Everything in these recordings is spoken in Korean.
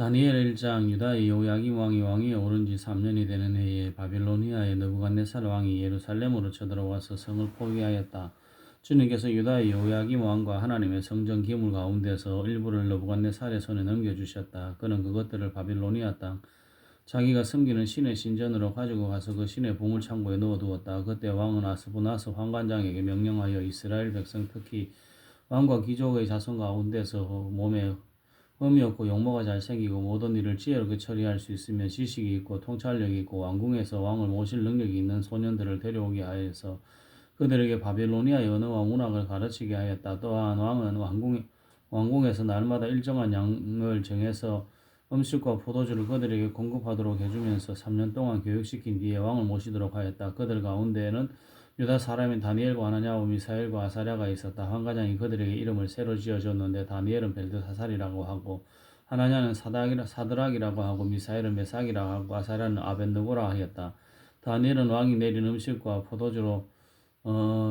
다니엘 1장. 유다의 요야긴 왕이 왕위에 오른 지 3년이 되는 해에 바빌로니아의 느부갓네살 왕이 예루살렘으로 쳐들어와서 성을 포위하였다. 주님께서 유다의 요야긴 왕과 하나님의 성전 기물 가운데서 일부를 느부갓네살의 손에 넘겨주셨다. 그는 그것들을 바빌로니아 땅 자기가 섬기는 신의 신전으로 가지고 가서 그 신의 보물창고에 넣어두었다. 그때 왕은 아스부나스 환관장에게 명령하여 이스라엘 백성, 특히 왕과 귀족의 자손 가운데서 몸에 흠이 없고 용모가 잘생기고 모든 일을 지혜롭게 처리할 수 있으며 지식이 있고 통찰력이 있고 왕궁에서 왕을 모실 능력이 있는 소년들을 데려오게 하여서 그들에게 바빌로니아의 언어와 문학을 가르치게 하였다. 또한 왕은 왕궁에서 날마다 일정한 양을 정해서 음식과 포도주를 그들에게 공급하도록 해주면서 3년 동안 교육시킨 뒤에 왕을 모시도록 하였다. 그들 가운데에는 유다 사람인 다니엘과 하나냐와 미사엘과 아사랴가 있었다. 환관장이 그들에게 이름을 새로 지어줬는데 다니엘은 벨드사살이라고 하고 하나냐는 사드락이라고 하고 미사엘은 메삭이라고 하고 아사랴는 아벤느고라 하였다. 다니엘은 왕이 내린 음식과 포도주로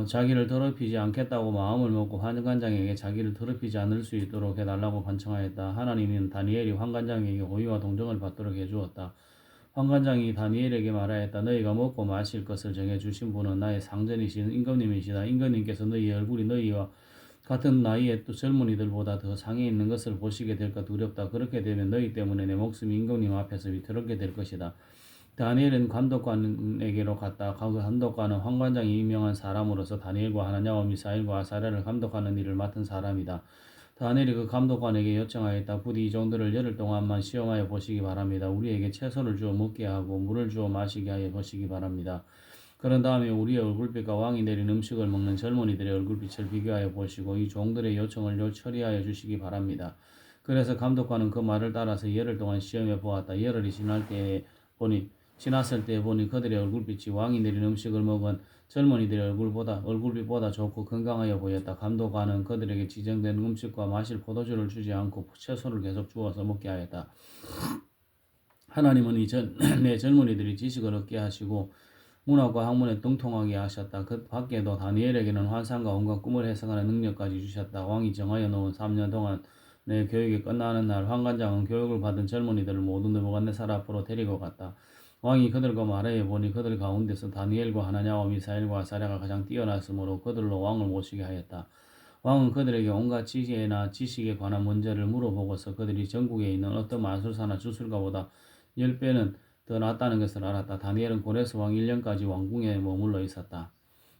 자기를 더럽히지 않겠다고 마음을 먹고 환관장에게 자기를 더럽히지 않을 수 있도록 해달라고 간청하였다. 하나님은 다니엘이 환관장에게 호의와 동정을 받도록 해주었다. 환관장이 다니엘에게 말하였다. 너희가 먹고 마실 것을 정해주신 분은 나의 상전이신 임금님이시다. 임금님께서 너희의 얼굴이 너희와 같은 나이의 또 젊은이들보다 더 상에 있는 것을 보시게 될까 두렵다. 그렇게 되면 너희 때문에 내 목숨이 임금님 앞에서 위태롭게 될 것이다. 다니엘은 감독관에게로 갔다. 그 감독관은 환관장이 임명한 사람으로서 다니엘과 하나냐와 미사일과 아사랴를 감독하는 일을 맡은 사람이다. 다니엘이 그 감독관에게 요청하였다. 부디 이 종들을 열흘 동안만 시험하여 보시기 바랍니다. 우리에게 채소를 주어 먹게 하고 물을 주어 마시게 하여 보시기 바랍니다. 그런 다음에 우리의 얼굴빛과 왕이 내린 음식을 먹는 젊은이들의 얼굴빛을 비교하여 보시고 이 종들의 요청을 처리하여 주시기 바랍니다. 그래서 감독관은 그 말을 따라서 열흘 동안 시험해 보았다. 열흘이 지났을 때 보니 그들의 얼굴빛이 왕이 내린 음식을 먹은 젊은이들의 얼굴빛보다 좋고 건강하여 보였다. 감독관은 그들에게 지정된 음식과 마실 포도주를 주지 않고 채소를 계속 주어서 먹게 하였다. 하나님은 내 젊은이들이 지식을 얻게 하시고 문학과 학문에 등통하게 하셨다. 그 밖에도 다니엘에게는 환상과 온갖 꿈을 해석하는 능력까지 주셨다. 왕이 정하여 놓은 3년 동안 내 교육이 끝나는 날 환관장은 교육을 받은 젊은이들을 모두 느부갓네살 앞으로 데리고 갔다. 왕이 그들과 말하여 보니 그들 가운데서 다니엘과 하나냐와 미사엘과 아사랴가 가장 뛰어났으므로 그들로 왕을 모시게 하였다. 왕은 그들에게 온갖 지혜나 지식에 관한 문제를 물어보고서 그들이 전국에 있는 어떤 마술사나 주술가보다 10배는 더 낫다는 것을 알았다. 다니엘은 고레스 왕 1년까지 왕궁에 머물러 있었다.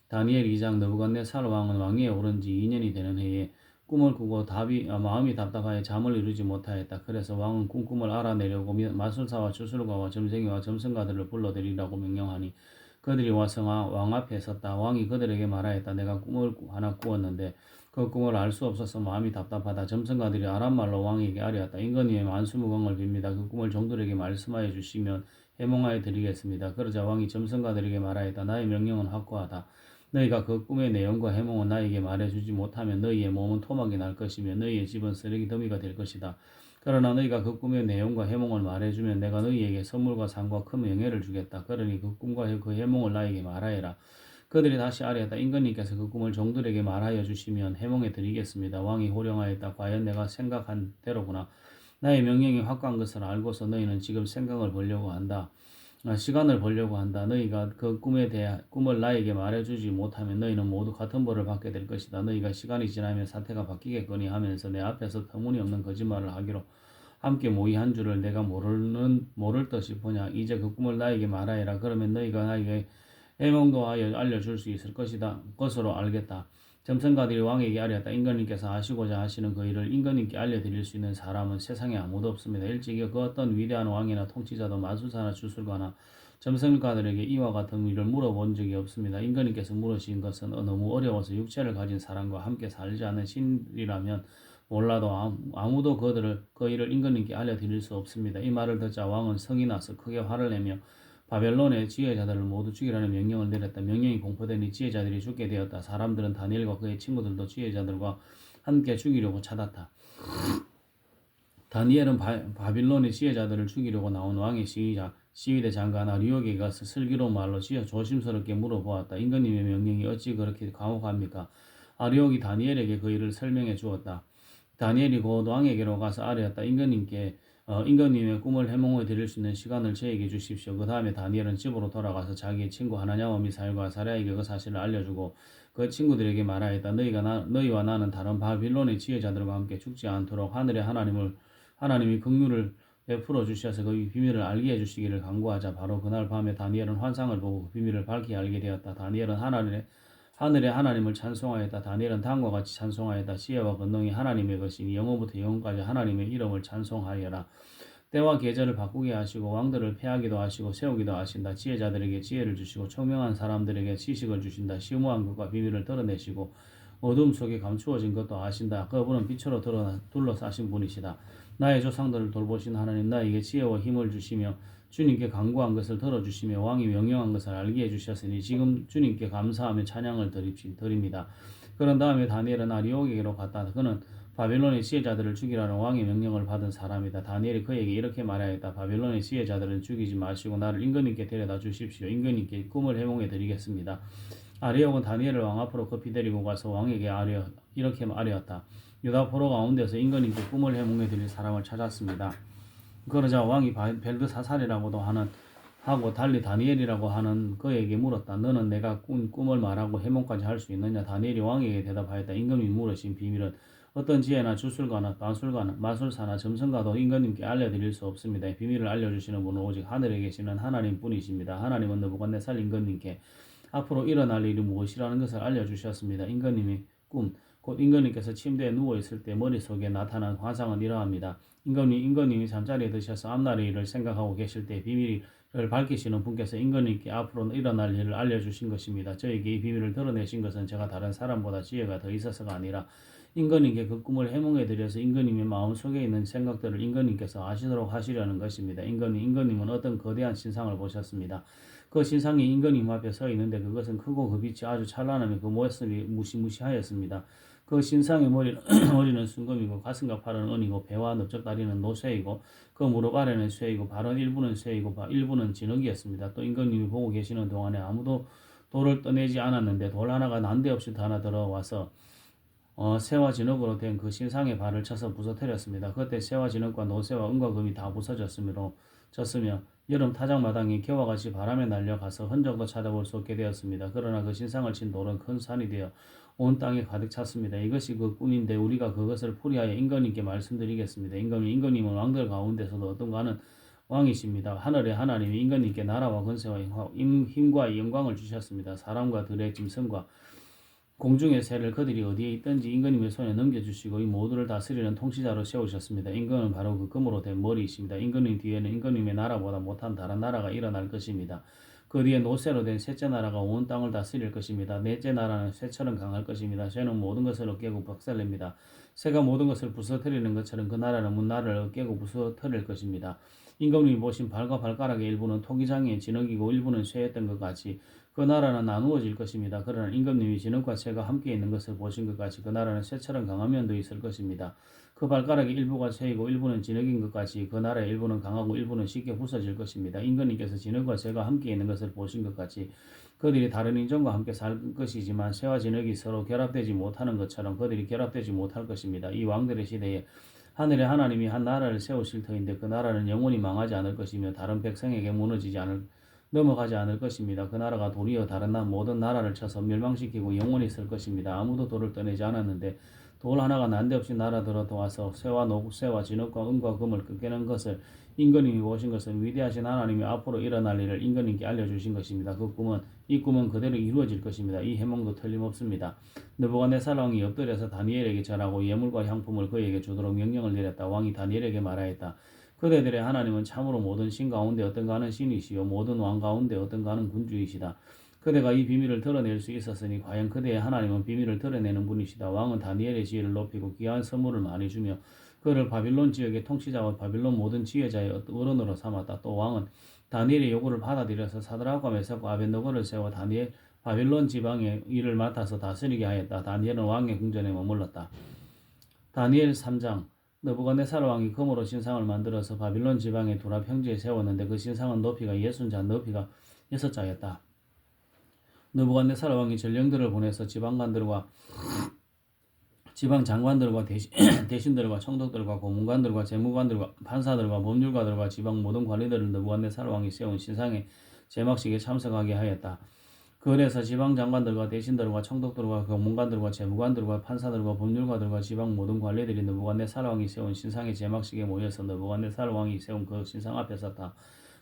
다니엘 2장. 느부갓네살 왕은 왕위에 오른 지 2년이 되는 해에 꿈을 꾸고 마음이 답답하여 잠을 이루지 못하였다. 그래서 왕은 꿈을 알아내려고 마술사와 주술가와 점쟁이와 점성가들을 불러들이라고 명령하니 그들이 와서 왕 앞에 섰다. 왕이 그들에게 말하였다. 내가 꿈을 하나 꾸었는데 그 꿈을 알 수 없어서 마음이 답답하다. 점성가들이 아람말로 왕에게 아뢰었다. 임금님의 만수무강을 빕니다. 그 꿈을 종들에게 말씀하여 주시면 해몽하여 드리겠습니다. 그러자 왕이 점성가들에게 말하였다. 나의 명령은 확고하다. 너희가 그 꿈의 내용과 해몽을 나에게 말해주지 못하면 너희의 몸은 토막이 날 것이며 너희의 집은 쓰레기 더미가 될 것이다. 그러나 너희가 그 꿈의 내용과 해몽을 말해주면 내가 너희에게 선물과 상과 큰 명예를 주겠다. 그러니 그 꿈과 그 해몽을 나에게 말하여라. 그들이 다시 아뢰었다. 임금님께서 그 꿈을 종들에게 말하여 주시면 해몽해 드리겠습니다. 왕이 호령하였다. 과연 내가 생각한 대로구나. 나의 명령이 확고한 것을 알고서 너희는 지금 시간을 벌려고 한다. 너희가 그 꿈을 나에게 말해주지 못하면 너희는 모두 같은 벌을 받게 될 것이다. 너희가 시간이 지나면 사태가 바뀌겠거니 하면서 내 앞에서 터무니없는 거짓말을 하기로 함께 모의한 줄을 내가 모를 듯이 보냐. 이제 그 꿈을 나에게 말하여라. 그러면 너희가 나에게 해몽도 하여 알려줄 수 있을 것으로 알겠다. 점성가들이 왕에게 아뢰었다. 임금님께서 하시고자 하시는 그 일을 임금님께 알려드릴 수 있는 사람은 세상에 아무도 없습니다. 일찍이 그 어떤 위대한 왕이나 통치자도 마술사나 주술가나 점성가들에게 이와 같은 일을 물어본 적이 없습니다. 임금님께서 물으신 것은 너무 어려워서 육체를 가진 사람과 함께 살지 않는 신이라면 몰라도 아무도 그 일을 임금님께 알려드릴 수 없습니다. 이 말을 듣자 왕은 성이 나서 크게 화를 내며 바벨론의 지혜자들을 모두 죽이라는 명령을 내렸다. 명령이 공포되니 지혜자들이 죽게 되었다. 사람들은 다니엘과 그의 친구들도 지혜자들과 함께 죽이려고 찾았다. 다니엘은 바빌론의 지혜자들을 죽이려고 나온 왕의 시위대 장관 아리옥에게 가서 슬기로운 말로 조심스럽게 물어보았다. 임금님의 명령이 어찌 그렇게 과묵합니까? 아리옥이 다니엘에게 그 일을 설명해 주었다. 다니엘이 곧 왕에게로 가서 아뢰었다. 임금님께 임금님의 꿈을 해몽해 드릴 수 있는 시간을 저에게 주십시오. 그 다음에 다니엘은 집으로 돌아가서 자기의 친구 하나냐와 미사일과 아사랴에게 그 사실을 알려주고 그 친구들에게 말하였다. 너희와 나는 다른 바빌론의 지혜자들과 함께 죽지 않도록 하늘의 하나님이 긍휼을 베풀어 주셔서 그 비밀을 알게 해주시기를 간구하자. 바로 그날 밤에 다니엘은 환상을 보고 그 비밀을 밝히 알게 되었다. 다니엘은 하늘의 하나님을 찬송하였다. 다니엘은 다음과 같이 찬송하였다. 지혜와 권능이 하나님의 것이니 영원부터 영원까지 하나님의 이름을 찬송하여라. 때와 계절을 바꾸게 하시고 왕들을 패하기도 하시고 세우기도 하신다. 지혜자들에게 지혜를 주시고 총명한 사람들에게 지식을 주신다. 심오한 것과 비밀을 드러내시고 어둠 속에 감추어진 것도 아신다. 그분은 빛으로 둘러싸신 분이시다. 나의 조상들을 돌보신 하나님, 나에게 지혜와 힘을 주시며 주님께 간구한 것을 들어주시며 왕이 명령한 것을 알게 해주셨으니 지금 주님께 감사하며 찬양을 드립니다. 그런 다음에 다니엘은 아리옥에게로 갔다. 그는 바빌론의 지혜자들을 죽이라는 왕의 명령을 받은 사람이다. 다니엘이 그에게 이렇게 말하였다. 바빌론의 지혜자들은 죽이지 마시고 나를 임금님께 데려다 주십시오. 임금님께 꿈을 해몽해 드리겠습니다. 아리옥은 다니엘을 왕 앞으로 급히 데리고 가서 왕에게 이렇게 말하였다. 유다 포로 가운데서 임금님께 꿈을 해몽해 드릴 사람을 찾았습니다. 그러자 왕이 벨드사살이라고도 하고 달리 다니엘이라고 하는 그에게 물었다. 너는 내가 꾼 꿈을 말하고 해몽까지 할 수 있느냐? 다니엘이 왕에게 대답하였다. 임금이 물으신 비밀은 어떤 지혜나 주술가나 마술사나 점성가도 임금님께 알려드릴 수 없습니다. 비밀을 알려주시는 분은 오직 하늘에 계시는 하나님뿐이십니다. 하나님은 느부갓네살 임금님께 앞으로 일어날 일이 무엇이라는 것을 알려주셨습니다. 임금님의 꿈, 곧 임금님께서 침대에 누워있을 때 머릿속에 나타난 환상은 이러합니다. 임금님이 잠자리에 드셔서 앞날의 일을 생각하고 계실 때 비밀을 밝히시는 분께서 임금님께 앞으로 일어날 일을 알려주신 것입니다. 저에게 이 비밀을 드러내신 것은 제가 다른 사람보다 지혜가 더 있어서가 아니라 임금님께 그 꿈을 해몽해 드려서 임금님의 마음속에 있는 생각들을 임금님께서 아시도록 하시려는 것입니다. 임금님은 어떤 거대한 신상을 보셨습니다. 그 신상이 임금님 앞에 서 있는데 그것은 크고 그 빛이 아주 찬란하며 그 모습이 무시무시하였습니다. 그 신상의 머리는 순금이고 가슴과 팔은 은이고 배와 넓적다리는 노쇠이고 그 무릎 아래는 쇠이고 발은 일부는 쇠이고 일부는 진흙이었습니다. 또 임금님이 보고 계시는 동안에 아무도 돌을 떠내지 않았는데 돌 하나가 난데없이 하나 들어와서 쇠와 진흙으로 된 그 신상의 발을 쳐서 부서뜨렸습니다. 그때 쇠와 진흙과 노쇠와 은과 금이 다 부서졌으며 여름 타작마당이 겨와 같이 바람에 날려가서 흔적도 찾아볼 수 없게 되었습니다. 그러나 그 신상을 친 돌은 큰 산이 되어 온 땅에 가득 찼습니다. 이것이 그 꿈인데 우리가 그것을 풀이하여 임금님께 말씀드리겠습니다. 임금님은 왕들 가운데서도 어떤가는 왕이십니다. 하늘의 하나님이 임금님께 나라와 권세와 힘과 영광을 주셨습니다. 사람과 들의 짐승과 공중의 새를 그들이 어디에 있든지 임금님의 손에 넘겨주시고 이 모두를 다스리는 통치자로 세우셨습니다. 임금은 바로 그 금으로 된 머리이십니다. 임금님 뒤에는 임금님의 나라보다 못한 다른 나라가 일어날 것입니다. 그 뒤에 노쇠로 된 셋째 나라가 온 땅을 다스릴 것입니다. 넷째 나라는 쇠처럼 강할 것입니다. 쇠는 모든 것을 깨고 박살냅니다. 쇠가 모든 것을 부서뜨리는 것처럼 그 나라는 문나라를 깨고 부서뜨릴 것입니다. 임금님이 보신 발과 발가락의 일부는 토기장의 진흙이고 일부는 쇠였던 것 같이 그 나라는 나누어질 것입니다. 그러나 임금님이 진흙과 쇠가 함께 있는 것을 보신 것 같이 그 나라는 쇠처럼 강한 면도 있을 것입니다. 그 발가락의 일부가 쇠이고 일부는 진흙인 것 같이 그 나라의 일부는 강하고 일부는 쉽게 부서질 것입니다. 임금님께서 진흙과 쇠가 함께 있는 것을 보신 것 같이 그들이 다른 인종과 함께 살 것이지만 쇠와 진흙이 서로 결합되지 못하는 것처럼 그들이 결합되지 못할 것입니다. 이 왕들의 시대에 하늘의 하나님이 한 나라를 세우실 터인데 그 나라는 영원히 망하지 않을 것이며 다른 백성에게 넘어가지 않을 것입니다. 그 나라가 도리어 다른 모든 나라를 쳐서 멸망시키고 영원히 있을 것입니다. 아무도 돌을 떠내지 않았는데 돌 하나가 난데없이 날아들어 와서 쇠와 진흙과 은과 금을 끄게는 것을 임금님이 보신 것은 위대하신 하나님이 앞으로 일어날 일을 임금님께 알려주신 것입니다. 이 꿈은 그대로 이루어질 것입니다. 이 해몽도 틀림없습니다. 느부갓네살 왕이 엎드려서 다니엘에게 절하고 예물과 향품을 그에게 주도록 명령을 내렸다. 왕이 다니엘에게 말하였다. 그대들의 하나님은 참으로 모든 신 가운데 어떤가는 신이시요 모든 왕 가운데 어떤가는 군주이시다. 그대가 이 비밀을 드러낼 수 있었으니 과연 그대의 하나님은 비밀을 드러내는 분이시다. 왕은 다니엘의 지혜를 높이고 귀한 선물을 많이 주며 그를 바빌론 지역의 통치자와 바빌론 모든 지혜자의 어른으로 삼았다. 또 왕은 다니엘의 요구를 받아들여서 사드락과 메삭과 아벤노고를 세워 바빌론 지방의 일을 맡아서 다스리게 하였다. 다니엘은 왕의 궁전에 머물렀다. 다니엘 3장 느부갓네살 왕이 금으로 신상을 만들어서 바빌론 지방의 두라 평지에 세웠는데 그 신상은 높이가 60자, 높이가 6자였다. 느부갓네살 왕이 전령들을 보내서 지방관들과 지방 장관들과 대신들과 총독들과 고문관들과 재무관들과 판사들과 법률가들과 지방 모든 관리들을 느부갓네살 왕이 세운 신상의 제막식에 참석하게 하였다. 그래서 지방 장관들과 대신들과 총독들과 고문관들과 재무관들과 판사들과 법률가들과 지방 모든 관리들이 느부갓네살 왕이 세운 신상의 제막식에 모여서 느부갓네살 왕이 세운 그 신상 앞에 섰다.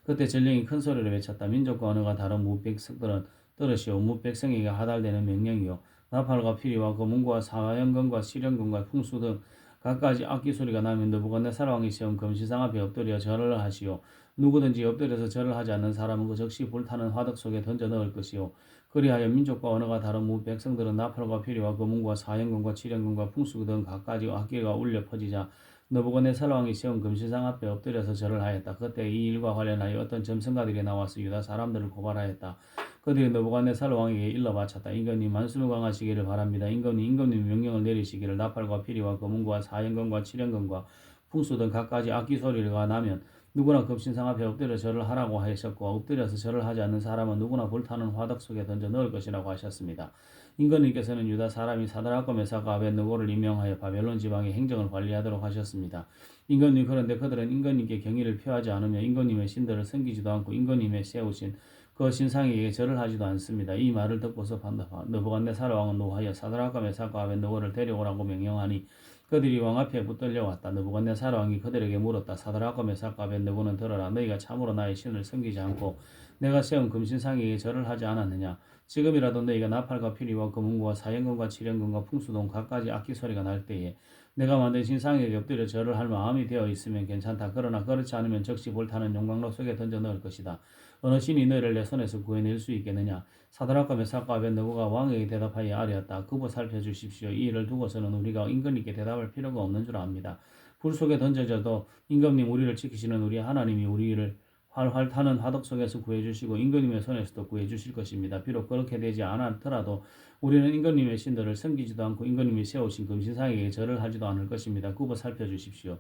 그때 전령이 큰 소리로 외쳤다. 민족과 언어가 다른 무백성들은 들으시오. 무백성에게 하달되는 명령이요. 나팔과 피리와 검은과 사연금과 시련금과 풍수 등 갖가지 악기 소리가 나면 느부갓네살 왕이 세운 금신상 앞에 엎드려 절을 하시오. 누구든지 엎드려서 절을 하지 않는 사람은 그 즉시 불타는 화덕 속에 던져 넣을 것이요. 그리하여 민족과 언어가 다른 무백성들은 나팔과 피리와 검은과 사연금과 칠연금과 풍수 등 갖가지 악기가 울려 퍼지자 느부갓네살 왕이 세운 금신상 앞에 엎드려서 절을 하였다. 그때 이 일과 관련하여 어떤 점성가들이 나와서 유다 사람들을 고발하였다. 그들이 느부갓네살 왕에게 일러 바쳤다. 임금님 만수를 강하시기를 바랍니다. 임금님 명령을 내리시기를 나팔과 피리와 검은과 사연금과 칠연금과 풍수 등 갖가지 악기 소리가 나면 누구나 금신상 앞에 엎드려 절을 하라고 하셨고 엎드려서 절을 하지 않는 사람은 누구나 불타는 화덕 속에 던져 넣을 것이라고 하셨습니다. 임금님께서는 유다 사람이 사드락과 메삭과 아벳느고를 임명하여 바벨론 지방의 행정을 관리하도록 하셨습니다. 임금님 그런데 그들은 임금님께 경의를 표하지 않으며 임금님의 신들을 섬기지도 않고 임금님의 세우신 그 신상에게 절을 하지도 않습니다. 이 말을 듣고서 느부갓네살 왕은 노하여 사드락과 메삭과 아벳느고를 데려오라고 명령하니 그들이 왕 앞에 붙들려 왔다. 느부갓네살 왕이 그들에게 물었다. 사드락과 메삭과 아벳느고는 들어라. 너희가 참으로 나의 신을 섬기지 않고 내가 세운 금신상에게 절을 하지 않았느냐. 지금이라도 너희가 나팔과 피리와 검은과 사연금과 칠연금과 풍수동 갖가지 악기 소리가 날 때에 내가 만든 신상에게 엎드려 절을 할 마음이 되어 있으면 괜찮다. 그러나 그렇지 않으면 즉시 불타는 용광로 속에 던져 넣을 것이다. 어느 신이 너희를 내 손에서 구해낼 수 있겠느냐. 사드락과 메삭과 아벳느고가 왕에게 대답하여 아뢰었다. 그부 살펴주십시오. 이 일을 두고서는 우리가 임금님께 대답할 필요가 없는 줄 압니다. 불 속에 던져져도 임금님 우리를 지키시는 우리 하나님이 우리를 활활 타는 화덕 속에서 구해주시고 임금님의 손에서도 구해주실 것입니다. 비록 그렇게 되지 않았더라도 우리는 임금님의 신들을 섬기지도 않고 임금님이 세우신 금신상에게 절을 하지도 않을 것입니다. 굽어 살펴주십시오.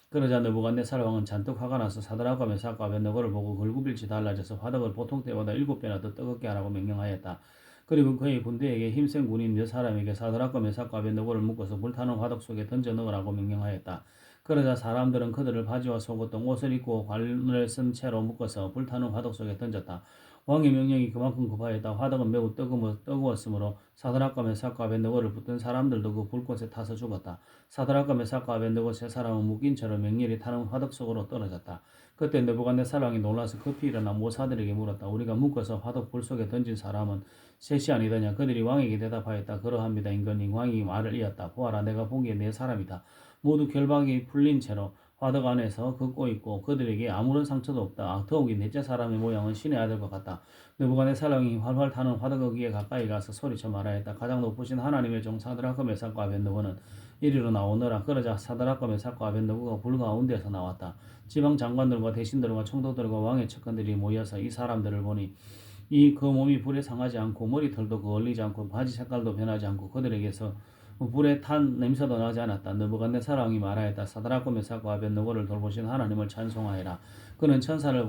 그러자 느부갓네살 왕은 잔뜩 화가 나서 사드락과 메삭과 아벳느고를 보고 걸구빌지 달라져서 화덕을 보통 때보다 7배나 더 뜨겁게 하라고 명령하였다. 그리고 그의 군대에게 힘센 군인 몇 사람에게 사드락과 메삭과 아벳느고를 묶어서 불타는 화덕 속에 던져 넣으라고 명령하였다. 그러자 사람들은 그들을 바지와 속옷 등 옷을 입고 관을 쓴 채로 묶어서 불타는 화덕 속에 던졌다. 왕의 명령이 그만큼 급하였다. 화덕은 매우 뜨거웠으므로 사드락과 메삭과 아벳느고를 붙든 사람들도 그 불꽃에 타서 죽었다. 사드락과 메삭과 아벳느고 세 사람은 묶인 채로 맹렬히 타는 화덕 속으로 떨어졌다. 그때 느부갓네살 왕이 놀라서 급히 일어나 모사들에게 물었다. 우리가 묶어서 화덕 불 속에 던진 사람은 셋이 아니더냐. 그들이 왕에게 대답하였다. 그러합니다. 임금님. 왕이 말을 이었다. 보아라, 내가 보기에 네 사람이다. 모두 결박이 풀린 채로 화덕 안에서 걷고 있고 그들에게 아무런 상처도 없다. 더욱이 넷째 사람의 모양은 신의 아들과 같다. 느부갓네살 왕이 활활 타는 화덕 거기에 가까이 가서 소리쳐 말하였다. 가장 높으신 하나님의 종 사드락과 메삭과 아벳느고는 이리로 나오너라. 그러자 사드락과 메삭과 아벳느고가 불 가운데서 나왔다. 지방 장관들과 대신들과 총독들과 왕의 측근들이 모여서 이 사람들을 보니 그 몸이 불에 상하지 않고 머리털도 그을리지 않고 바지 색깔도 변하지 않고 그들에게서 불에 탄 냄새도 나지 않았다. 느부갓네살 왕이 말하였다. 사드락과 메삭과 아벳느고를 돌보신 하나님을 찬송하여라. 그는 천사를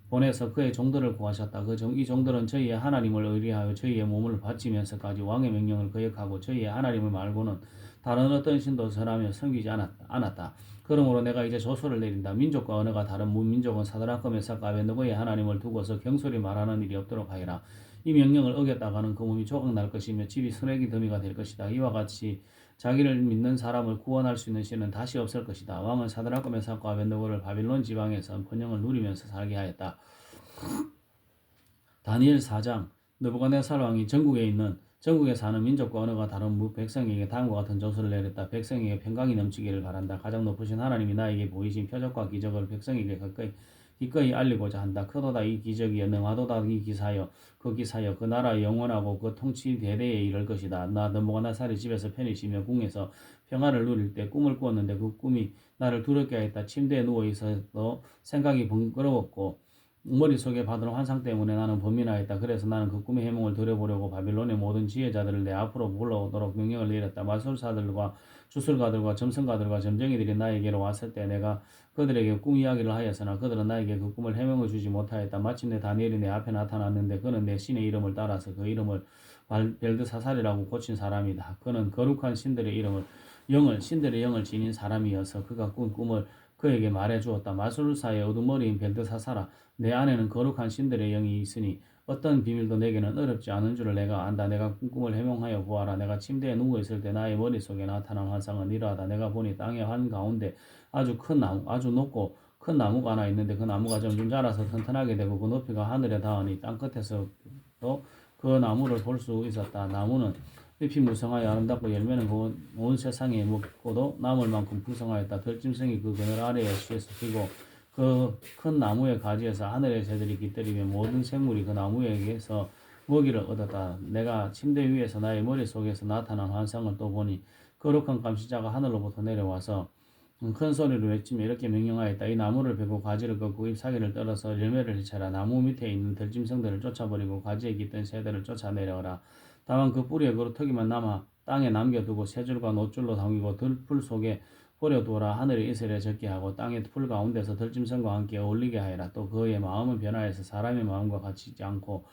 보내서 그의 종들을 구하셨다. 이 종들은 저희의 하나님을 의리하여 저희의 몸을 바치면서까지 왕의 명령을 거역하고 저희의 하나님을 말고는 다른 어떤 신도 전하며 섬기지 않았다. 그러므로 내가 이제 조서를 내린다. 민족과 언어가 다른 문민족은 사드락과 메삭과 아벳느고의 하나님을 두고서 경솔히 말하는 일이 없도록 하여라. 이 명령을 어겼다가는 그 몸이 조각날 것이며 집이 쓰레기 더미가 될 것이다. 이와 같이 자기를 믿는 사람을 구원할 수 있는 신은 다시 없을 것이다. 왕은 사드락과 메삭과 아벳느고를 바빌론 지방에서 번영을 누리면서 살게 하였다. 다니엘 4장. 느부갓네살 왕이 전국에 사는 민족과 언어가 다른 백성에게 다음과 같은 조서를 내렸다. 백성에게 평강이 넘치기를 바란다. 가장 높으신 하나님이 나에게 보이신 표적과 기적을 백성에게 기꺼이 알리고자 한다. 크도다 이 기적이여, 능하도다 이 기사여, 그 나라 영원하고 그 통치 대대에 이를 것이다. 나 느부갓네살이 집에서 편히 쉬며 궁에서 평화를 누릴 때 꿈을 꾸었는데 그 꿈이 나를 두렵게 하였다. 침대에 누워 있어도 생각이 번거로웠고 머릿속에 받은 환상 때문에 나는 번민하였다. 그래서 나는 그 꿈의 해몽을 들여보려고 바빌론의 모든 지혜자들을 내 앞으로 불러오도록 명령을 내렸다. 마술사들과 주술가들과 점성가들과 점쟁이들이 나에게로 왔을 때 내가 그들에게 꿈 이야기를 하였으나 그들은 나에게 그 꿈을 해명을 주지 못하였다. 마침내 다니엘이 내 앞에 나타났는데 그는 내 신의 이름을 따라서 그 이름을 벨드사살이라고 고친 사람이다. 그는 거룩한 신들의 신들의 영을 지닌 사람이어서 그가 꾼 꿈을 그에게 말해 주었다. 마술사의 어두머리인 벨드사살아, 내 안에는 거룩한 신들의 영이 있으니 어떤 비밀도 내게는 어렵지 않은 줄을 내가 안다. 내가 꾼 꿈을 해몽하여 보아라. 내가 침대에 누워 있을 때 나의 머릿속에 나타난 환상은 이러하다. 내가 보니 땅의 한가운데 아주 높고 큰 나무가 하나 있는데 그 나무가 점점 자라서 튼튼하게 되고 그 높이가 하늘에 닿으니 땅끝에서도 그 나무를 볼 수 있었다. 나무는 잎이 무성하여 아름답고 열매는 온 세상에 먹고도 남을 만큼 풍성하였다. 들짐승이 그 그늘 아래에 쉬어서 피고 그 큰 나무의 가지에서 하늘의 새들이 깃들이며 모든 생물이 그 나무에게서 먹이를 얻었다. 내가 침대 위에서 나의 머릿속에서 나타난 환상을 또 보니 거룩한 감시자가 하늘로부터 내려와서 큰 소리로 외치며 이렇게 명령하였다. 이 나무를 베고 가지를 꺾고 잎사귀를 떨어서 열매를 해쳐라. 나무 밑에 있는 들짐승들을 쫓아버리고 가지에 깃든 새들을 쫓아내려라. 다만 그 뿌리에 그루터기만 남아 땅에 남겨두고 새 줄과 노줄로 당기고 들풀 속에 버려두어라. 하늘의 이슬에 젖게 하고 땅의 풀 가운데서 들짐승과 함께 어울리게 하여라. 또 그의 마음은 변화해서 사람의 마음과 같이지 않고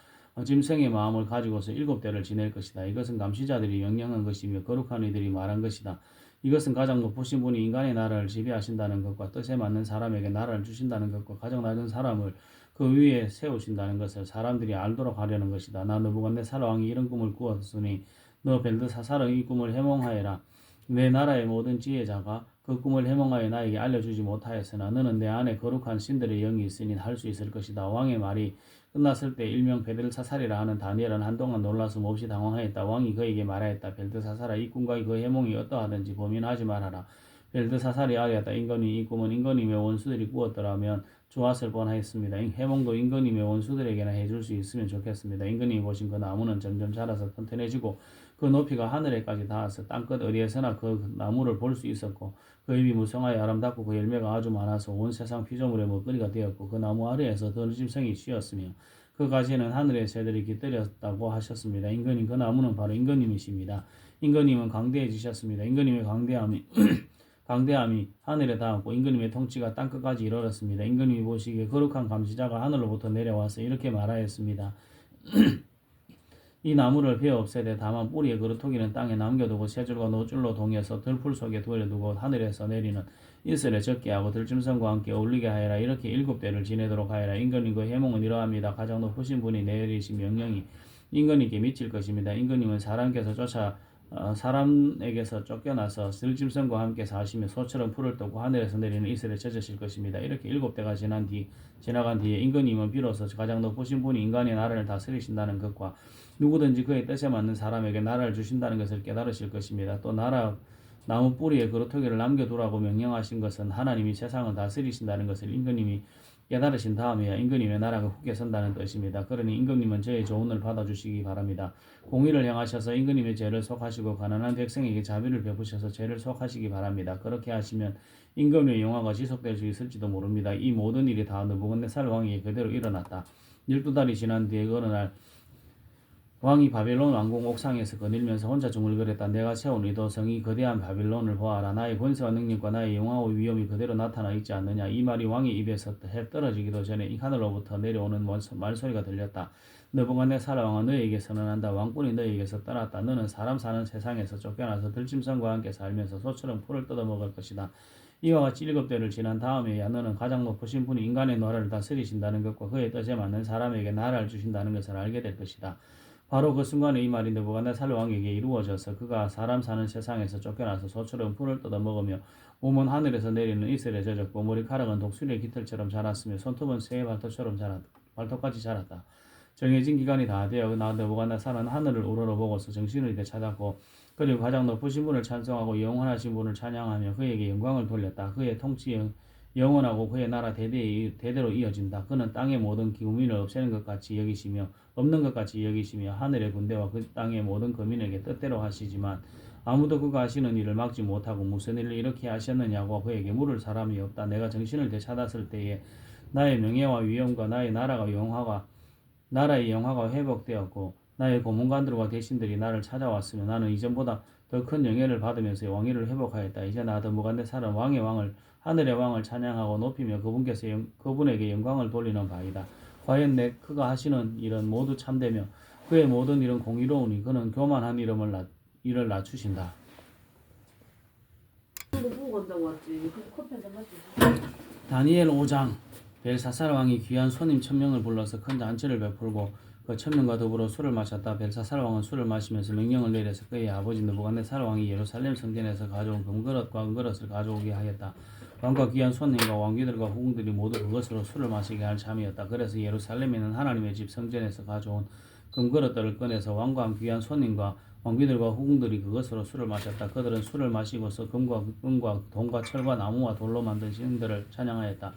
짐승의 마음을 가지고서 7대를 지낼 것이다. 이것은 감시자들이 명령한 것이며 거룩한 이들이 말한 것이다. 이것은 가장 높으신 분이 인간의 나라를 지배하신다는 것과 뜻에 맞는 사람에게 나라를 주신다는 것과 가장 낮은 사람을 그 위에 세우신다는 것을 사람들이 알도록 하려는 것이다. 나 느부갓네살 왕이 이런 꿈을 꾸었으니 너 벨드사살은 이 꿈을 해몽하여라. 내 나라의 모든 지혜자가 그 꿈을 해몽하여 나에게 알려주지 못하였으나 너는 내 안에 거룩한 신들의 영이 있으니 할 수 있을 것이다. 왕의 말이 끝났을 때 일명 벨드사살이라 하는 다니엘은 한동안 놀라서 몹시 당황하였다. 왕이 그에게 말하였다. 벨드사살아, 이 꿈과 그 해몽이 어떠하든지 범인하지 말아라. 벨드사살이 아뢰었다. 인건이 이 꿈은 인건님의 원수들이 꾸었더라면 좋았을 뻔하였습니다. 해몽도 인건님의 원수들에게나 해줄 수 있으면 좋겠습니다. 인건님이 보신 그 나무는 점점 자라서 튼튼해지고 그 높이가 하늘에까지 닿아서 땅끝 어디에서나 그 나무를 볼 수 있었고 그 잎이 무성하여 아름답고 그 열매가 아주 많아서 온 세상 피조물의 먹거리가 되었고 그 나무 아래에서 들짐승이 쉬었으며 그 가지에는 하늘의 새들이 깃들였다고 하셨습니다. 인건님, 그 나무는 바로 인건님이십니다. 인건님은 강대해지셨습니다. 인건님의 강대함이 하늘에 닿았고 임금님의 통치가 땅끝까지 이르렀습니다. 임금님이 보시기에 거룩한 감시자가 하늘로부터 내려와서 이렇게 말하였습니다. 이 나무를 베어 없애되 다만 뿌리에 그루터기는 땅에 남겨두고 새 줄과 노줄로 동여서 들풀 속에 돌려두고 하늘에서 내리는 이슬에 적게 하고 들짐승과 함께 어울리게 하여라. 이렇게 7대를 지내도록 하여라. 임금님, 그 해몽은 이러합니다. 가장 높으신 분이 내리신 명령이 임금님께 미칠 것입니다. 임금님은 사람에게서 쫓겨나서 들짐승과 함께 사시며 소처럼 풀을 뜨고 하늘에서 내리는 이슬에 젖으실 것입니다. 이렇게 7대가 지나간 뒤에 임금님은 비로소 가장 높으신 분이 인간의 나라를 다스리신다는 것과 누구든지 그의 뜻에 맞는 사람에게 나라를 주신다는 것을 깨달으실 것입니다. 또 나무 뿌리에 그루터기를 남겨두라고 명령하신 것은 하나님이 세상을 다스리신다는 것을 임금님이 깨달으신 다음에야 임금님의 나라가 굳게 선다는 뜻입니다. 그러니 임금님은 저의 조언을 받아주시기 바랍니다. 공의를 행하셔서 임금님의 죄를 속하시고 가난한 백성에게 자비를 베푸셔서 죄를 속하시기 바랍니다. 그렇게 하시면 임금의 영화가 지속될 수 있을지도 모릅니다. 이 모든 일이 다 느부갓네살 왕에게 그대로 일어났다. 12달이 지난 뒤에 어느 날 왕이 바벨론 왕궁 옥상에서 거닐면서 혼자 중얼거렸다. 내가 세운 이 도성이 거대한 바벨론을 보아라. 나의 권세와 능력과 나의 영화와 위엄이 그대로 나타나 있지 않느냐. 이 말이 왕의 입에서 해 떨어지기도 전에 이 하늘로부터 내려오는 말소리가 들렸다. 느부갓네살 왕아, 너에게 선언한다. 왕권이 너에게서 떠났다. 너는 사람 사는 세상에서 쫓겨나서 들짐승과 함께 살면서 소처럼 풀을 뜯어먹을 것이다. 이와 같이 7대를 지난 다음에야 너는 가장 높으신 분이 인간의 나라를 다스리신다는 것과 그의 뜻에 맞는 사람에게 나라를 주신다는 것을 알게 될 것이다. 바로 그 순간에 이 말이 느부갓네살 왕에게 이루어져서 그가 사람 사는 세상에서 쫓겨나서 소처럼 풀을 뜯어먹으며 몸은 하늘에서 내리는 이슬에 젖었고 머리카락은 독수리의 깃털처럼 자랐으며 손톱은 새의 발톱까지 자랐다. 정해진 기간이 다 되어 느부갓네살은 하늘을 우러러보고서 정신을 되찾았고 그리고 가장 높으신 분을 찬송하고 영원하신 분을 찬양하며 그에게 영광을 돌렸다. 그의 통치 영원하고 그의 나라 대대로 이어진다. 그는 땅의 모든 기민을 없애는 것 같이 여기시며 없는 것 같이 여기시며 하늘의 군대와 그 땅의 모든 거민에게 뜻대로 하시지만 아무도 그가 하시는 일을 막지 못하고 무슨 일을 이렇게 하셨느냐고 그에게 물을 사람이 없다. 내가 정신을 되찾았을 때에 나의 명예와 위엄과 나라의 영화가 회복되었고 나의 고문관들과 대신들이 나를 찾아왔으며 나는 이전보다 더 큰 영예를 받으면서 왕위를 회복하였다. 이제 나 느부갓네살은 하늘의 왕을 찬양하고 높이며 그분에게 영광을 돌리는 바이다. 과연 그가 하시는 일은 모두 참되며 그의 모든 일은 공의로우니 그는 교만한 일을 낮추신다. 보고 간다고 왔지. 그 커피 한잔 마시지. 다니엘 5장. 벨사살 왕이 귀한 손님 1000명을 불러서 큰 잔치를 베풀고 그 1000명과 더불어 술을 마셨다. 벨사살 왕은 술을 마시면서 명령을 내려서 그의 아버지 느부갓네살 왕이 예루살렘 성전에서 가져온 금그릇과 은그릇을 가져오게 하였다. 왕과 귀한 손님과 왕비들과 후궁들이 모두 그것으로 술을 마시게 할 참이었다. 그래서 예루살렘에 있는 하나님의 집 성전에서 가져온 금그릇들을 꺼내서 왕과 귀한 손님과 왕비들과 후궁들이 그것으로 술을 마셨다. 그들은 술을 마시고서 금과 은과 동과 철과 나무와 돌로 만든 신들을 찬양하였다.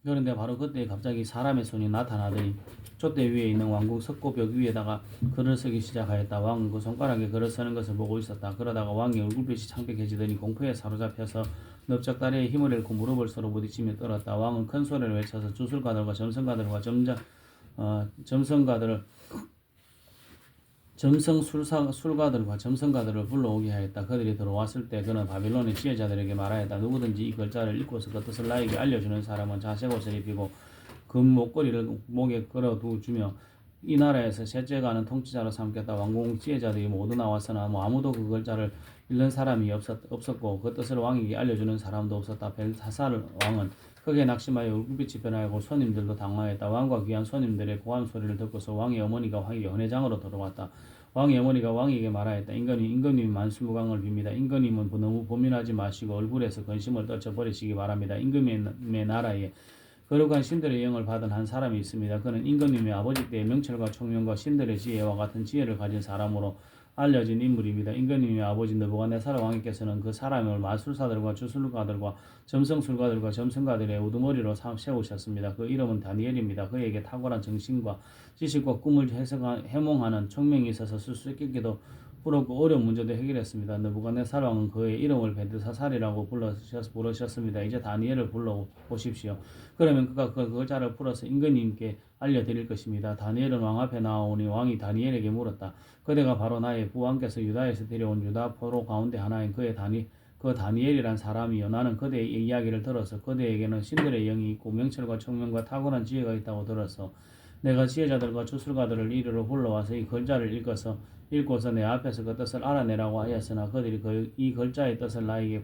그런데 바로 그때 갑자기 사람의 손이 나타나더니 촛대 위에 있는 왕궁 석고벽 위에다가 글을 쓰기 시작하였다. 왕은 그 손가락에 글을 쓰는 것을 보고 있었다. 그러다가 왕의 얼굴빛이 창백해지더니 공포에 사로잡혀서 넓적다리에 힘을 잃고 무릎을 서로 부딪히며 떨었다. 왕은 큰 소리를 외쳐서 주술가들과 점성술가들과 점성가들을 불러오게 하였다. 그들이 들어왔을 때 그는 바빌론의 지혜자들에게 말하였다. 누구든지 이 글자를 읽고서 그 뜻을 나에게 알려주는 사람은 자색 옷을 입히고 금 목걸이를 목에 걸어두주며 이 나라에서 셋째가는 통치자로 삼겠다. 왕궁 지혜자들이 모두 나왔으나 아무도 그 글자를 읽는 사람이 없었고 그 뜻을 왕에게 알려주는 사람도 없었다. 벨사살 왕은 크게 낙심하여 얼굴빛이 변하고 손님들도 당황했다. 왕과 귀한 손님들의 고함 소리를 듣고서 왕의 어머니가 연회장으로 들어왔다. 왕의 어머니가 왕에게 말하였다. 임금님이 만수무강을 빕니다. 임금님은 너무 고민하지 마시고 얼굴에서 근심을 떨쳐버리시기 바랍니다. 임금님의 나라에 거룩한 신들의 영을 받은 한 사람이 있습니다. 그는 임금님의 아버지 때의 명철과 총명과 신들의 지혜와 같은 지혜를 가진 사람으로 알려진 인물입니다. 임금님의 아버지 느부갓네살 왕께서는 그 사람을 마술사들과 주술가들과 점성술가들과 점성가들의 우두머리로 세우셨습니다. 그 이름은 다니엘입니다. 그에게 탁월한 정신과 지식과 꿈을 해몽하는 총명이 있어서 수수께끼도 풀었고 어려운 문제도 해결했습니다. 느부갓네살 왕은 그의 이름을 벨드사살이라고 부르셨습니다. 이제 다니엘을 불러보십시오. 그러면 그가 그 글자를 풀어서 임금님께 알려드릴 것입니다. 다니엘은 왕 앞에 나오니 왕이 다니엘에게 물었다. 그대가 바로 나의 부왕께서 유다에서 데려온 유다 포로 가운데 하나인 그 다니엘이란 사람이요. 나는 그대의 이야기를 들어서 그대에게는 신들의 영이 있고 명철과 총명과 탁월한 지혜가 있다고 들었어. 내가 지혜자들과 주술가들을 이리로 불러와서 이 글자를 읽고서 내 앞에서 그 뜻을 알아내라고 하였으나 그들이 이 글자의 뜻을 나에게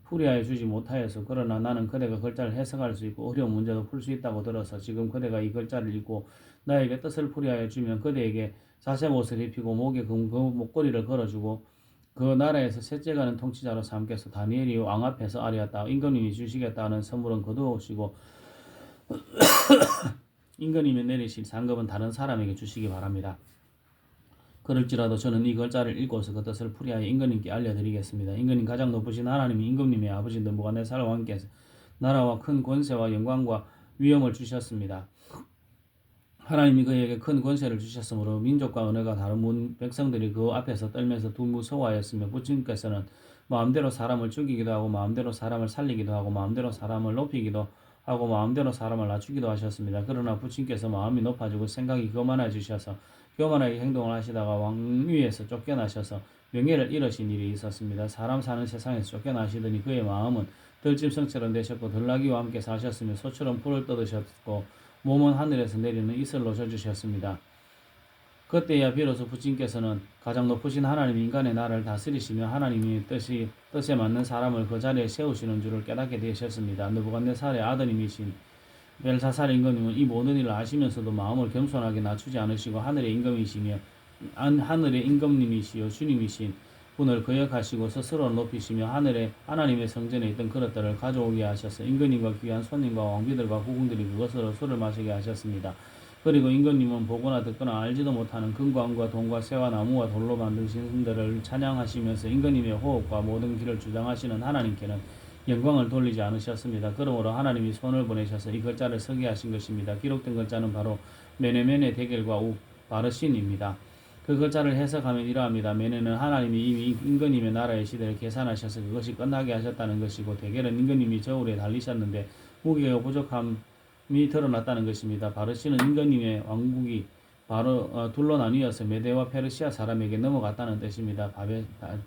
풀이하여 주지 못하였어. 그러나 나는 그대가 글자를 해석할 수 있고 어려운 문제도 풀 수 있다고 들어서 지금 그대가 이 글자를 읽고 나에게 뜻을 풀이하여 주면 그대에게 자색 옷을 입히고 목에 그 목걸이를 걸어주고 그 나라에서 셋째가는 통치자로 삼겠소. 다니엘이 왕 앞에서 아뢰었다. 임금님이 주시겠다는 선물은 거두시고 임금님이 내리실 상급은 다른 사람에게 주시기 바랍니다. 그럴지라도 저는 이 글자를 읽고서 그 뜻을 풀이하여 임금님께 알려드리겠습니다. 임금님 가장 높으신 하나님이 임금님의 아버지 느부갓네살 왕께서 나라와 큰 권세와 영광과 위엄을 주셨습니다. 하나님이 그에게 큰 권세를 주셨으므로 민족과 언어가 다른 백성들이 그 앞에서 떨면서 무서워하였으며 부친께서는 마음대로 사람을 죽이기도 하고 마음대로 사람을 살리기도 하고 마음대로 사람을 높이기도 하고 마음대로 사람을 낮추기도 하셨습니다. 그러나 부친께서 마음이 높아지고 생각이 교만해지셔서 교만하게 행동을 하시다가 왕위에서 쫓겨나셔서 명예를 잃으신 일이 있었습니다. 사람 사는 세상에서 쫓겨나시더니 그의 마음은 들짐승처럼 되셨고 들나귀와 함께 사셨으며 소처럼 풀을 뜯으셨고 몸은 하늘에서 내리는 이슬로 젖으셨습니다. 그때야 비로소 부친께서는 가장 높으신 하나님 인간의 나라를 다스리시며 하나님이 뜻에 맞는 사람을 그 자리에 세우시는 줄을 깨닫게 되셨습니다. 느부갓네살의 아드님이신 벨사살 임금님은 이 모든 일을 아시면서도 마음을 겸손하게 낮추지 않으시고 하늘의 임금님이시여 주님이신 분을 거역하시고 스스로를 높이시며 하늘에 하나님의 성전에 있던 그릇들을 가져오게 하셔서 임금님과 귀한 손님과 왕비들과 후궁들이 그것으로 술을 마시게 하셨습니다. 그리고 임금님은 보거나 듣거나 알지도 못하는 금과 은과 동과 쇠와 나무와 돌로 만든 신들을 찬양하시면서 임금님의 호흡과 모든 길을 주장하시는 하나님께는 영광을 돌리지 않으셨습니다. 그러므로 하나님이 손을 보내셔서 이 글자를 쓰게 하신 것입니다. 기록된 글자는 바로 메네멘의 데겔과 바르신입니다. 그 글자를 해석하면 이러합니다. 메네는 하나님이 이미 임금님의 나라의 시대를 계산하셔서 그것이 끝나게 하셨다는 것이고 데겔은 임금님이 저울에 달리셨는데 무게가 부족함이 드러났다는 것입니다. 바르신은 임금님의 왕국이 둘로 나뉘어서 메대와 페르시아 사람에게 넘어갔다는 뜻입니다.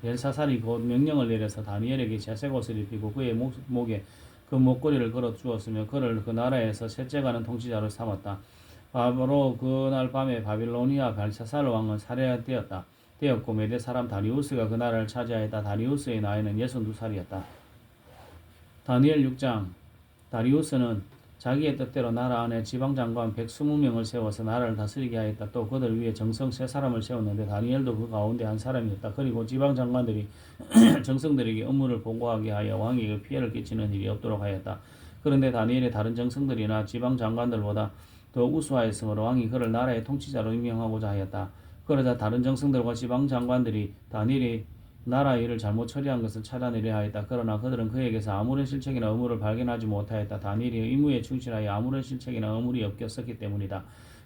벨사살이 곧 명령을 내려서 다니엘에게 자색 옷을 입히고 그의 목에 그 목걸이를 걸어 주었으며 그를 그 나라에서 셋째가는 통치자로 삼았다. 바로 그날 밤에 바빌로니아 벨사살 왕은 살해되었고 메대 사람 다리우스가 그 나라를 차지하였다. 다리우스의 나이는 62살이었다. 다니엘 6장. 다리우스는 자기의 뜻대로 나라 안에 지방장관 120명을 세워서 나라를 다스리게 하였다. 또 그들 위에 정성 3사람을 세웠는데 다니엘도 그 가운데 한 사람이었다. 그리고 지방장관들이 정성들에게 업무를 보고하게 하여 왕에게 피해를 끼치는 일이 없도록 하였다. 그런데 다니엘의 다른 정성들이나 지방장관들보다 더 우수하였으므로 왕이 그를 나라의 통치자로 임명하고자 하였다. 그러자 다른 정성들과 지방장관들이 다니엘이 나라 일을 잘못 처리한 것을 찾아내려 하였다. 그러나 그들은 그에게서 아무런 실책이나 의무를 발견하지 못하였다. 다니엘이 의무에 충실하여 아무런 실책이나 의무이 없었기 때문이다.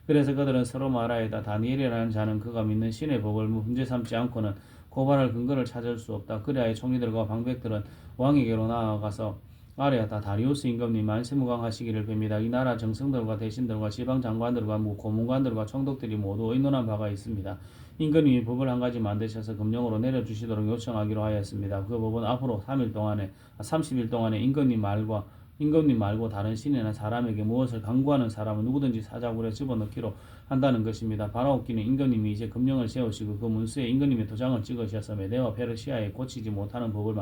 그래서 그들은 서로 말하였다. 다니엘이라는 자는 그가 믿는 신의 법을 문제 삼지 않고는 고발할 근거를 찾을 수 없다. 그리하여 총리들과 방백들은 왕에게로 나아가서 아뢰었다. 다리우스 임금님 만세무강하시기를 빕니다. 이 나라 정성들과 대신들과 지방장관들과 고문관들과 총독들이 모두 의논한 바가 있습니다. 임금님이 법을 한 가지 만드셔서 금령으로 내려주시도록 요청하기로 하였습니다. 그 법은 앞으로 30일 동안에 임금님 말고 다른 신이나 사람에게 무엇을 강구하는 사람은 누구든지 사자굴에 집어넣기로 한다는 것입니다. 바라옵기는 임금님이 이제 금령을 세우시고 그 문수에 임금님의 도장을 찍으셔서 메대와 페르시아에 고치지 못하는 법을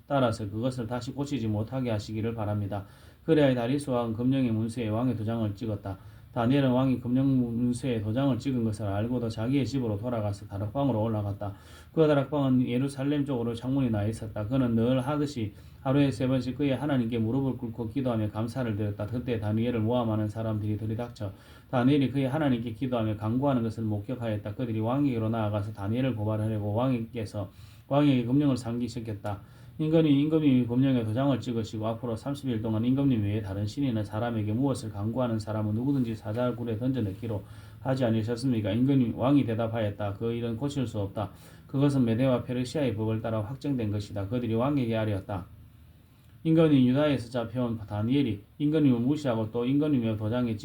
따라서 그것을 다시 고치지 못하게 하시기를 바랍니다. 그래야 다리우스 왕은 금령의 문수에 왕의 도장을 찍었다. 다니엘은 왕이 금령 문수에 도장을 찍은 것을 알고도 자기의 집으로 돌아가서 다락방으로 올라갔다. 그 다락방은 예루살렘 쪽으로 창문이 나 있었다. 그는 늘 하듯이 하루에 3번씩 그의 하나님께 무릎을 꿇고 기도하며 감사를 드렸다. 그때 다니엘을 모함하는 사람들이 들이닥쳐 다니엘이 그의 하나님께 기도하며 간구하는 것을 목격하였다. 그들이 왕에게로 나아가서 다니엘을 고발하려고 왕에게 금령을 상기시켰다. 임금님이 금령에 도장을 찍으시고 앞으로 30일 동안 임금님 외에 다른 신이나 사람에게 무엇을 강구하는 사람은 누구든지 사자굴에 던져넣기로 하지 않으셨습니까? 임금님 왕이 대답하였다. 그 일은 고칠 수 없다. 그것은 메대와 페르시아의 법을 따라 확정된 것이다. 그들이 왕에게 아뢰었다. 임금님 유다에서 잡혀온 다니엘이 임금님을 무시하고 또 임금님의 도장이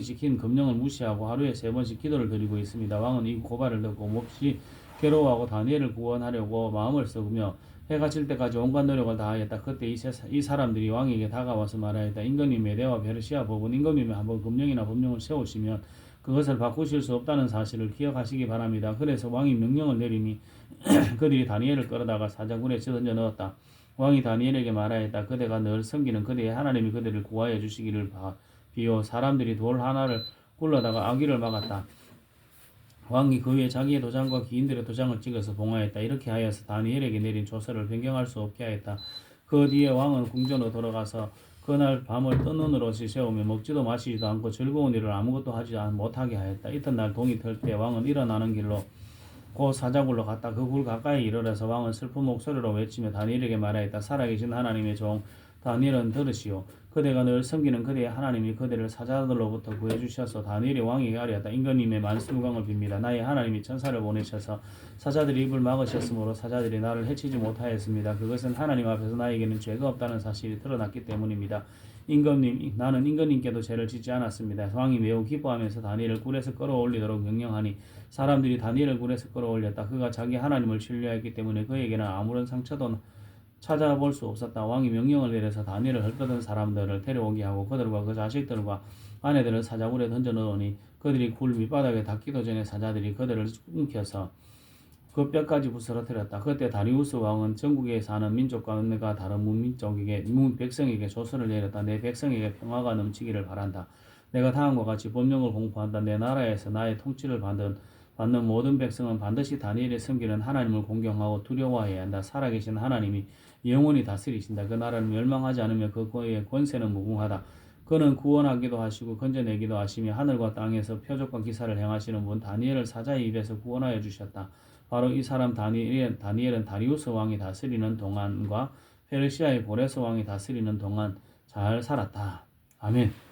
찍힌 금령을 무시하고 하루에 3번씩 기도를 드리고 있습니다. 왕은 이 고발을 듣고 몹시 괴로워하고 다니엘을 구원하려고 마음을 썩으며 해가 질 때까지 온갖 노력을 다하였다. 그때 이 사람들이 왕에게 다가와서 말하였다. 임금님 메대와 페르시아 법은 임금님이 한번 금령이나 법령을 세우시면 그것을 바꾸실 수 없다는 사실을 기억하시기 바랍니다. 그래서 왕이 명령을 내리니 그들이 다니엘을 끌어다가 사자굴에 던져 넣었다. 왕이 다니엘에게 말하였다. 그대가 늘 섬기는 그대의 하나님이 그대를 구하여 주시기를 비요. 사람들이 돌 하나를 굴러다가 아귀를 막았다. 왕이 그 위에 자기의 도장과 기인들의 도장을 찍어서 봉하였다. 이렇게 하여서 다니엘에게 내린 조서를 변경할 수 없게 하였다. 그 뒤에 왕은 궁전으로 돌아가서 그날 밤을 뜬 눈으로 지새우며 먹지도 마시지도 않고 즐거운 일을 아무것도 하지 못하게 하였다. 이튿날 동이 틀 때 왕은 일어나는 길로 곧 사자굴로 갔다. 그 굴 가까이 이르러서 왕은 슬픈 목소리로 외치며 다니엘에게 말하였다. 살아계신 하나님의 종 다니엘은 들으시오. 그대가 늘 섬기는 그대의 하나님이 그대를 사자들로부터 구해주셔서 다니엘이 왕에게 아뢰었다. 임금님의 만수무강을 빕니다. 나의 하나님이 천사를 보내셔서 사자들이 입을 막으셨으므로 사자들이 나를 해치지 못하였습니다. 그것은 하나님 앞에서 나에게는 죄가 없다는 사실이 드러났기 때문입니다. 임금님, 나는 임금님께도 죄를 짓지 않았습니다. 왕이 매우 기뻐하면서 다니엘을 굴에서 끌어올리도록 명령하니 사람들이 다니엘을 굴에서 끌어올렸다. 그가 자기 하나님을 신뢰했기 때문에 그에게는 아무런 상처도 찾아볼 수 없었다. 왕이 명령을 내려서 다니엘을 헐뜯은 사람들을 데려오게 하고 그들과 그 자식들과 아내들을 사자굴에 던져 넣으니 그들이 굴 밑바닥에 닿기도 전에 사자들이 그들을 움켜서 그 뼈까지 부스러뜨렸다. 그때 다리우스 왕은 전국에 사는 민족과 은혜가 다른 백성에게 조서를 내렸다. 내 백성에게 평화가 넘치기를 바란다. 내가 다음과 같이 법령을 공포한다. 내 나라에서 나의 통치를 받는 모든 백성은 반드시 다니엘이 섬기는 하나님을 공경하고 두려워해야 한다. 살아계신 하나님이 영원히 다스리신다. 그 나라는 멸망하지 않으며 그의 권세는 무궁하다. 그는 구원하기도 하시고 건져내기도 하시며 하늘과 땅에서 표적과 기사를 행하시는 분 다니엘을 사자의 입에서 구원하여 주셨다. 바로 이 사람 다니엘은 다리우스 왕이 다스리는 동안과 페르시아의 고레스 왕이 다스리는 동안 잘 살았다. 아멘.